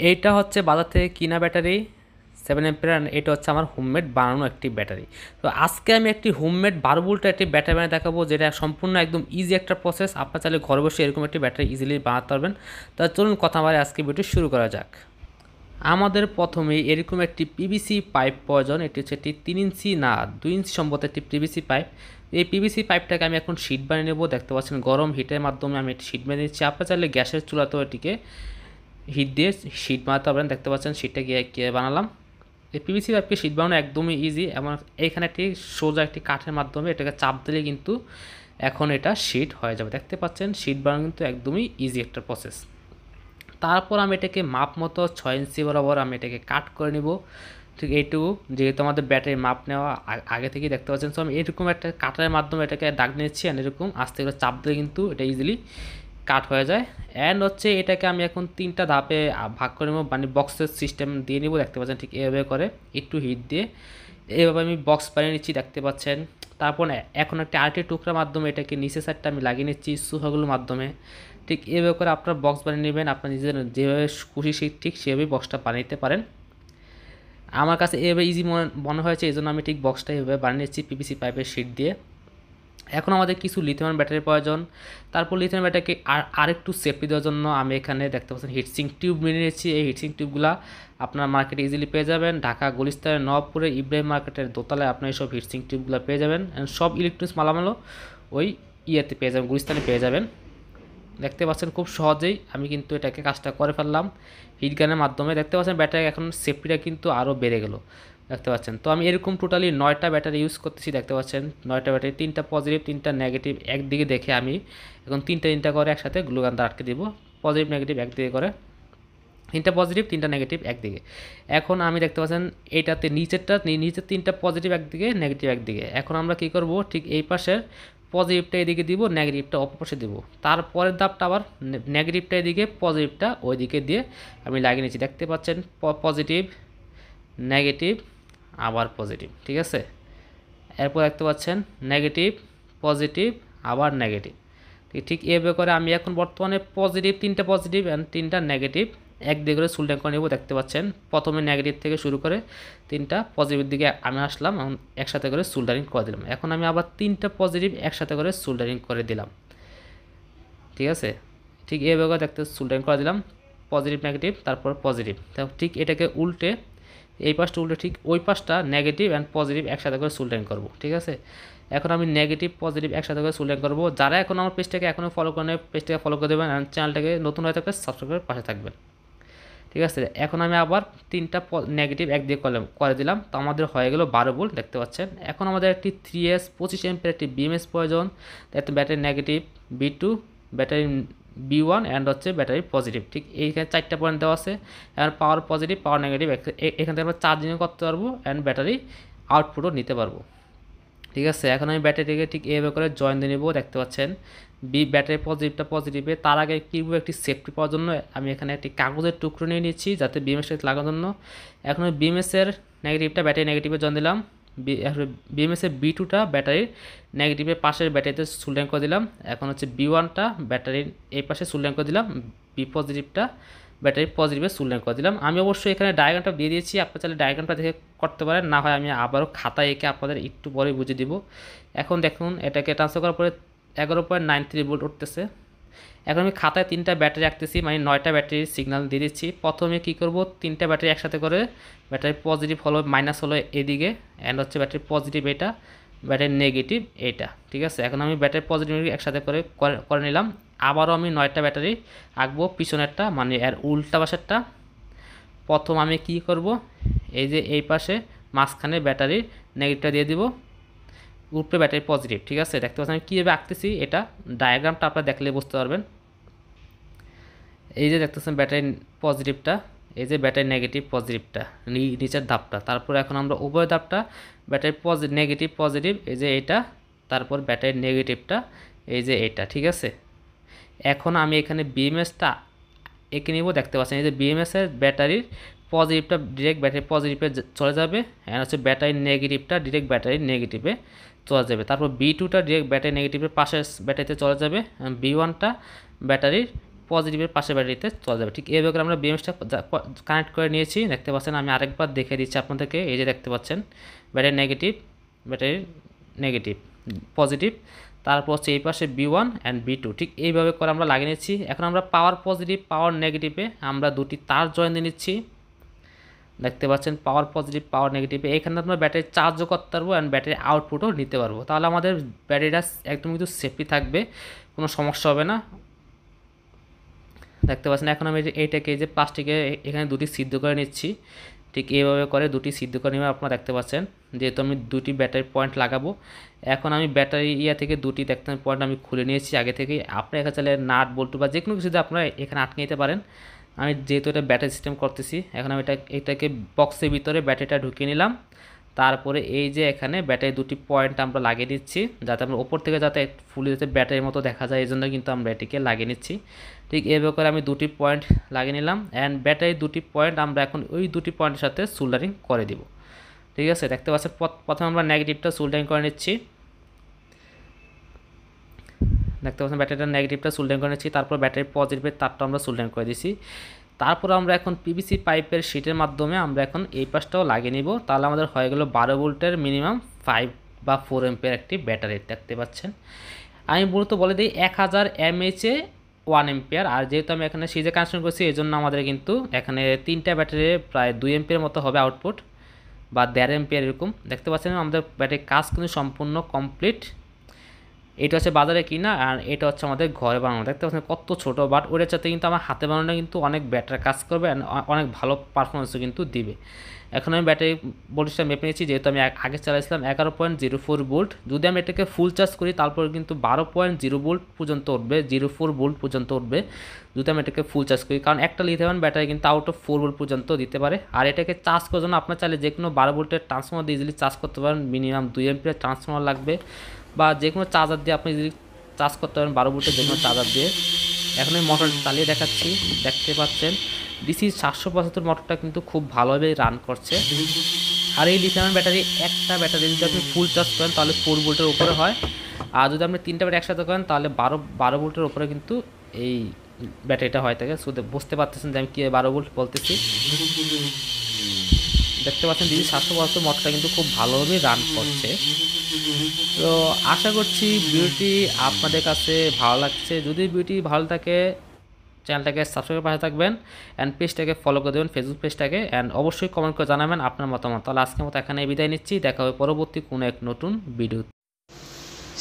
এইটা হচ্ছে বাজার থেকে কিনা ব্যাটারি 7 অ্যাম্পিয়ার, এটা হচ্ছে আমার হোমমেড বানানো একটি ব্যাটারি। তো আজকে আমি একটি হোমমেড 12 ভোল্টের একটি ব্যাটারি বানিয়ে দেখাবো, যেটা সম্পূর্ণ একদম ইজি একটা প্রসেস। আপনার চাইলে ঘরে বসে এরকম একটি ব্যাটারি ইজিলি বানাতে পারবেন। তা চলুন কথা বলে আজকে ভিডিও শুরু করা যাক। আমাদের প্রথমেই এরকম একটি পিভিসি পাইপ প্রয়োজন। এটি হচ্ছে একটি 3 ইঞ্চি না 2 ইঞ্চি সম্ভবত একটি পিভিসি পাইপ। এই পিভিসি পাইপটাকে আমি এখন শীট বানিয়ে নেব। দেখতে পাচ্ছেন গরম হিটের মাধ্যমে আমি একটি শীট বানিয়ে দিচ্ছি। আপনার চাইলে গ্যাসের চুলাতেও এটিকে হিট দিয়ে শীট বানাতে পারবেন। দেখতে পাচ্ছেন শীটটা গিয়ে বানালাম। এই পিভিসি পাইপকে শীট বানানো একদমই ইজি, এবং এইখানে একটি সোজা একটি কাঠের মাধ্যমে এটাকে চাপ দিলে কিন্তু এখন এটা শীট হয়ে যাবে। দেখতে পাচ্ছেন শীট বানানো কিন্তু একদমই ইজি একটা প্রসেস। তারপর আমি এটাকে মাপ মতো 6 ইঞ্চি বরাবর আমি এটাকে কাট করে নিব। ঠিক এইটুকু, যেহেতু আমাদের ব্যাটারির মাপ নেওয়া আগে থেকেই দেখতে পাচ্ছেন। সো আমি এরকম একটা কাটারের মাধ্যমে এটাকে দাগ নিচ্ছি, আর এরকম আস্তে করে চাপ দিলে কিন্তু এটা ইজিলি কাট হয়ে যায়। অ্যান্ড হচ্ছে এটাকে আমি এখন 3টা ধাপে ভাগ করে নেব, মানে বক্সের সিস্টেম দিয়ে নিব। দেখতে পাচ্ছেন ঠিক এভাবে করে একটু হিট দিয়ে এইভাবে আমি বক্স বানিয়ে নিচ্ছি, দেখতে পাচ্ছেন। তারপর এখন একটা আরেকটি টুকরার মাধ্যমে এটাকে নিচের সাইডটা আমি লাগিয়ে নিচ্ছি সুহাগুলোর মাধ্যমে। ঠিক এভাবে করে আপনার বক্স বানিয়ে নেবেন, আপনার নিজের যেভাবে খুশি ঠিক সেভাবেই বক্সটা বানিয়ে নিতে পারেন। আমার কাছে এভাবে ইজি মনে হয়েছে, এই জন্য আমি ঠিক বক্সটা এভাবে বানিয়ে নিচ্ছি পিভিসি পাইপের শিট দিয়ে। এখন আমাদের কিছু লিথিয়াম ব্যাটারির প্রয়োজন। তারপর লিথিয়াম ব্যাটারিকে আরেকটু সেফটি দেওয়ার জন্য আমি এখানে দেখতে পাচ্ছেন হিটসিং টিউব নিয়ে নিয়েছি। এই হিটসিং টিউবগুলো আপনার মার্কেটে ইজিলি পেয়ে যাবেন। ঢাকা গুলিস্তানের নবাবপুরে ইব্রাহিম মার্কেটের দোতলায় আপনার এইসব হিটসিং টিউবগুলো পেয়ে যাবেন। সব ইলেকট্রনিক্স মালামালও ওই ইয়েতে পেয়ে যাবেন, গুলিস্তানে পেয়ে যাবেন। দেখতে পাচ্ছেন খুব সহজেই আমি কিন্তু এটাকে কাজটা করে ফেললাম হিট গানের মাধ্যমে। দেখতে পাচ্ছেন ব্যাটারি এখন সেফটিটা কিন্তু আরও বেড়ে গেল, দেখতে পাচ্ছেন। তো আমি এরকম টোটালি 9টা ব্যাটারি ইউজ করতেছি। দেখতে পাচ্ছেন 9টা ব্যাটারি, 3টা পজিটিভ 3টা নেগেটিভ একদিকে দেখে আমি এখন 3টা করে একসাথে গ্লুগান দিয়ে আটকে দিব। পজিটিভ নেগেটিভ একদিকে করে, 3টা পজিটিভ 3টা নেগেটিভ একদিকে। এখন আমি দেখতে পাচ্ছেন এইটাতে নিচের 3টা পজিটিভ একদিকে নেগেটিভ একদিকে। এখন আমরা কি করব, ঠিক এই পাশের পজিটিভটা এদিকে দিব, নেগেটিভটা অপর পাশে দিব। তারপরের ধাপটা আবার নেগেটিভটা এদিকে, পজিটিভটা ওইদিকে দিয়ে আমি লাগিয়ে নিচ্ছি। দেখতে পাচ্ছেন পজিটিভ নেগেটিভ আবার পজিটিভ, ঠিক আছে। এরপর দেখতে পাচ্ছেন নেগেটিভ পজিটিভ আবার নেগেটিভ। ঠিক এভাবে করে আমি এখন বর্তমানে পজিটিভ 3টা পজিটিভ অ্যান্ড 3টা নেগেটিভ একদিকে করে সোল্ডারিং করে নেব। দেখতে পাচ্ছেন প্রথমে নেগেটিভ থেকে শুরু করে 3টা পজিটিভের দিকে আমি আসলাম, এবং একসাথে করে সোল্ডারিং করে দিলাম। এখন আমি আবার 3টা পজিটিভ একসাথে করে সোল্ডারিং করে দিলাম, ঠিক আছে। ঠিক এইভাবে দেখতে সোল্ডারিং করে দিলাম, পজিটিভ নেগেটিভ তারপর পজিটিভ। ঠিক এটাকে উল্টে এই পাশটা উল্টে ঠিক ওই পাশটা নেগেটিভ অ্যান্ড পজিটিভ একসাথে করে সোল্ডারিং করব, ঠিক আছে। এখন আমি নেগেটিভ পজিটিভ একসাথে করে সোল্ডারিং করব। যারা এখন আমার পেজটাকে এখনও ফলো করেন, পেজটাকে ফলো করে দেবেন, অ্যান্ড চ্যানেলটাকে নতুন হয়ে থাকলে সাবস্ক্রাইব করে পাশে থাকবেন, ঠিক আছে। এখন আমি আবার 3টা নেগেটিভ একদিকে করে দিলাম। তো আমাদের হয়ে গেল 12 ভোল্ট, দেখতে পাচ্ছেন। এখন আমাদের একটি 3S 25 এমপিয়ার একটি বিএমএস প্রয়োজন। দেখতে battery negative B2, battery B1 and হচ্ছে ব্যাটারি পজিটিভ। ঠিক এইখানে 4টা পয়েন্ট দেওয়া আছে। আর পাওয়ার পজিটিভ পাওয়ার নেগেটিভ এখান থেকে আমরা চার্জিংও করতে পারবো অ্যান্ড ব্যাটারি আউটপুটও নিতে পারবো, ঠিক আছে। এখন আমি ব্যাটারিটিকে ঠিক এইভাবে করে জয়েন দিয়ে নেব। দেখতে পাচ্ছেন ব্যাটারি পজিটিভটা পজিটিভে। তার আগে কীভাবে একটি সেফটি পাওয়ার জন্য আমি এখানে একটি কাগজের টুকরো নিয়ে নিচ্ছি, যাতে বিএমএসটা লাগানোর জন্য। এখন আমি বিএমএসের নেগেটিভটা ব্যাটারি নেগেটিভে জয়েন দিলাম, বিএমএসের B2টা ব্যাটারির নেগেটিভের পাশের ব্যাটারিতে সোল্ডারিং করে দিলাম। এখন হচ্ছে B1টা ব্যাটারির এই পাশে সোল্ডারিং করে দিলাম, বি পজিটিভটা ব্যাটারি পজিটিভে সোল্ডারিং করে দিলাম। আমি অবশ্যই এখানে ডায়াগ্রামটা দিয়ে দিয়েছি, আপনারা চাইলে ডায়াগ্রামটা দেখে করতে পারেন, না হয় আমি আবারও খাতায় এঁকে আপনাদের একটু পরে বুঝিয়ে দিব। এখন দেখুন এটাকে ট্রান্সফার করার পরে 11.93 ভোল্ট উঠতেছে। এখন আমি খাতায় 3টা ব্যাটারি রাখতেছি, মানে 9টা ব্যাটারির সিগন্যাল দিয়ে দিচ্ছি। প্রথমে কী করব, 3টা ব্যাটারি একসাথে করে, ব্যাটারি পজিটিভ হলো মাইনাস হলো এদিকে, অ্যান্ড হচ্ছে ব্যাটারি পজিটিভ এটা, ব্যাটারি নেগেটিভ এইটা, ঠিক আছে। এখন আমি ব্যাটারি পজিটিভ একসাথে করে নিলাম। আবারও আমি 9টা ব্যাটারি আঁকবো, পিছনেরটা মানে এর উল্টা পাশেরটা। প্রথম আমি কি করব, এই যে এই পাশে মাঝখানে ব্যাটারির নেগেটিভটা দিয়ে দিব, উপরে ব্যাটারি পজিটিভ, ঠিক আছে। দেখতে পাচ্ছেন আমি কীভাবে আঁকতেছি, এটা ডায়াগ্রামটা আপনারা দেখলে বুঝতে পারবেন। এই যে দেখতেছেন ব্যাটারি পজিটিভটা, এই যে ব্যাটারি নেগেটিভ পজিটিভটা নিচের ধাপটা। তারপর এখন আমরা উভয় ধাপটা ব্যাটারি নেগেটিভ পজিটিভ, এই যে এইটা, তারপর ব্যাটারি নেগেটিভটা এই যে এইটা, ঠিক আছে। এখন আমি এখানে বিএমএসটা এঁকে নিব। দেখতে পাচ্ছেন এই যে বিএমএসের ব্যাটারির পজিটিভটা ডিরেক্ট ব্যাটারি পজিটিভে চলে যাবে, অ্যান্ড হচ্ছে ব্যাটারি নেগেটিভটা ডিরেক্ট ব্যাটারি নেগেটিভে চলে যাবে। তারপর B2টা ডিরেক্ট ব্যাটারি নেগেটিভের পাশের ব্যাটারিতে চলে যাবে, B1টা ব্যাটারির পজিটিভের পাশে ব্যাটারিতে চলে যাবে। ঠিক এইভাবে করে আমরা বিএমএসটা কানেক্ট করে নিয়েছি। দেখতে পাচ্ছেন, আমি আরেকবার দেখে দিচ্ছি আপনাদেরকে। এই যে দেখতে পাচ্ছেন ব্যাটারি নেগেটিভ পজিটিভ, তারপর হচ্ছে এই পাশে B1 অ্যান্ড B2, ঠিক এইভাবে করে আমরা লাগিয়ে নিচ্ছি। এখন আমরা পাওয়ার পজিটিভ পাওয়ার নেগেটিভে আমরা দুটি তার জয়েন দিয়ে নিচ্ছি। দেখতে পাচ্ছেন পাওয়ার পজিটিভ পাওয়ার নেগেটিভে এখানে আমরা ব্যাটারি চার্জও করতে পারবো অ্যান্ড ব্যাটারি আউটপুটও নিতে পারবো। তাহলে আমাদের ব্যাটারিটা একদম কিন্তু সেফটি থাকবে, কোনো সমস্যা হবে না। দেখতে পাচ্ছেন এখন আমি এইটাকে যে প্লাস্টিকে এখানে দুটি সিদ্ধ করে নিচ্ছি। ঠিক এইভাবে করে দুটি সিদ্ধ করে নেবে আপনারা দেখতে পাচ্ছেন। যেহেতু আমি দুটি ব্যাটারি পয়েন্ট লাগাবো, এখন আমি ব্যাটারি থেকে দুটি দেখতে পয়েন্ট আমি খুলে নিয়েছি আগে থেকেই। আপনি এখানে চাইলে নাট বল্টু বা যে কোনো কিছু দিয়ে আপনারা এখানে আটকে নিতে পারেন। আমি যেহেতু এটা ব্যাটারি সিস্টেম করতেছি, এখন আমি এটাকে বক্সের ভিতরে ব্যাটারিটা ঢুকিয়ে নিলাম। তারপরে এই যে এখানে ব্যাটারি দুটি পয়েন্ট আমরা লাগিয়ে দিচ্ছি, যাতে আমরা ওপর থেকে যাতে ফুলে যাতে ব্যাটারির মতো দেখা যায়, এই জন্য কিন্তু আমরা এটিকে লাগিয়ে নিচ্ছি। ঠিক এইভাবে করে আমি দুটি পয়েন্ট লাগিয়ে নিলাম অ্যান্ড ব্যাটারি দুটি পয়েন্ট আমরা এখন ওই দুটি পয়েন্টের সাথে সোল্ডারিং করে দিব। ঠিক আছে, দেখতে পাচ্ছেন প্রথমে আমরা নেগেটিভটা সোল্ডারিং করে নিচ্ছি। দেখতে পাচ্ছেন ব্যাটারিটা নেগেটিভটা সোল্ডারিং করে নিচ্ছি, তারপর ব্যাটারি পজিটিভের তারটা আমরা সোল্ডারিং করে দিচ্ছি। তারপর আমরা এখন পিভিসি পাইপের শিটের মাধ্যমে আমরা এখন এই পাশটাও লাগিয়ে নিব। তাহলে আমাদের হয়ে গেল 12 ভোল্টের মিনিমাম 5 বা 4 এম্পিয়ার একটি ব্যাটারি। দেখতে পাচ্ছেন আমি মূলত বলে দিই 1000 mAh-এ 1 এম্পিয়ার। আর যেহেতু আমি এখানে সিজে কানেকশন করছি, এই জন্য আমাদের কিন্তু এখানে 3টা ব্যাটারি প্রায় 2 এম্পিয়ার মতো হবে আউটপুট, বা 1.5 এম্পিয়ার এরকম। দেখতে পাচ্ছেন আমাদের ব্যাটারির কাজ কিন্তু সম্পূর্ণ কমপ্লিট। এটা হচ্ছে বাজারে কিনা আর এটা হচ্ছে আমাদের ঘরে বানানো। দেখতে পাচ্ছেন কত ছোটো, বাট ওটার সাথে কিন্তু আমার হাতে বানানোটা কিন্তু অনেক ব্যাটার কাজ করবে, অনেক ভালো পারফরমেন্সও কিন্তু দিবে। এখন আমি ব্যাটারি ভোল্টেজটা মেপে নিয়েছি, যেহেতু আমি আগে চালাইছিলাম 11.04 ভোল্ট। যদি আমি এটাকে ফুল চার্জ করি তারপর কিন্তু 12.0 ভোল্ট পর্যন্ত উঠবে, 04 ভোল্ট পর্যন্ত উঠবে যদি আমি এটাকে ফুল চার্জ করি। কারণ একটা লিথিয়াম ব্যাটারি কিন্তু আউট অফ 4 ভোল্ট পর্যন্ত দিতে পারে। আর এটাকে চার্জ করার জন্য আপনার চাইলে যে কোনো 12 ভোল্টের ট্রান্সফর্মার দিয়ে ইজিলি চার্জ করতে পারেন। মিনিমাম 2 এম্পিয়ার ট্রান্সফর্মার লাগবে, বা যে কোনো চার্জার দিয়ে আপনি যদি চার্জ করতে পারেন 12 ভোল্টের যে কোনো চার্জার দিয়ে। এখন আমি মোটর চালিয়ে দেখাচ্ছি। দেখতে পাচ্ছেন ডিসি 775 মোটরটা কিন্তু খুব ভালোভাবে রান করছে। আর এই লিথিয়াম ব্যাটারি একটা ব্যাটারি যদি আপনি ফুল চার্জ করেন তাহলে 4 ভোল্টের উপরে হয়, আর যদি আপনি 3টা ব্যাটারি একসাথে করেন তাহলে 12 ভোল্টের উপরে কিন্তু এই ব্যাটারিটা হয় থাকে। শুধু বুঝতে পারতেছেন যে আমি কী 12 ভোল্ট বলতেছি। দেখতে পাচ্ছেন ডিসি 775 মোটরটা কিন্তু খুব ভালোভাবে রান করছে। তো আশা করছি ভিডিওটি আপনাদের কাছে ভালো লাগছে। যদি ভিডিওটি ভালো থাকে চ্যানেলটাকে সাবস্ক্রাইব পাশে থাকবেন অ্যান্ড পেজটাকে ফলো করে দেবেন, ফেসবুক পেজটাকে, অ্যান্ড অবশ্যই কমেন্ট করে জানাবেন আপনার মতামত। তাহলে আজকের মতো এখানে বিদায় নিচ্ছি, দেখা হবে পরবর্তী কোনো এক নতুন ভিডিও।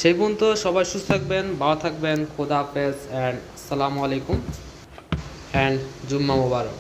সেই পর্যন্ত সবাই সুস্থ থাকবেন, ভালো থাকবেন, খোদা হাফেজ অ্যান্ড আসসালামু আলাইকুম অ্যান্ড জুম্মা মুবারক।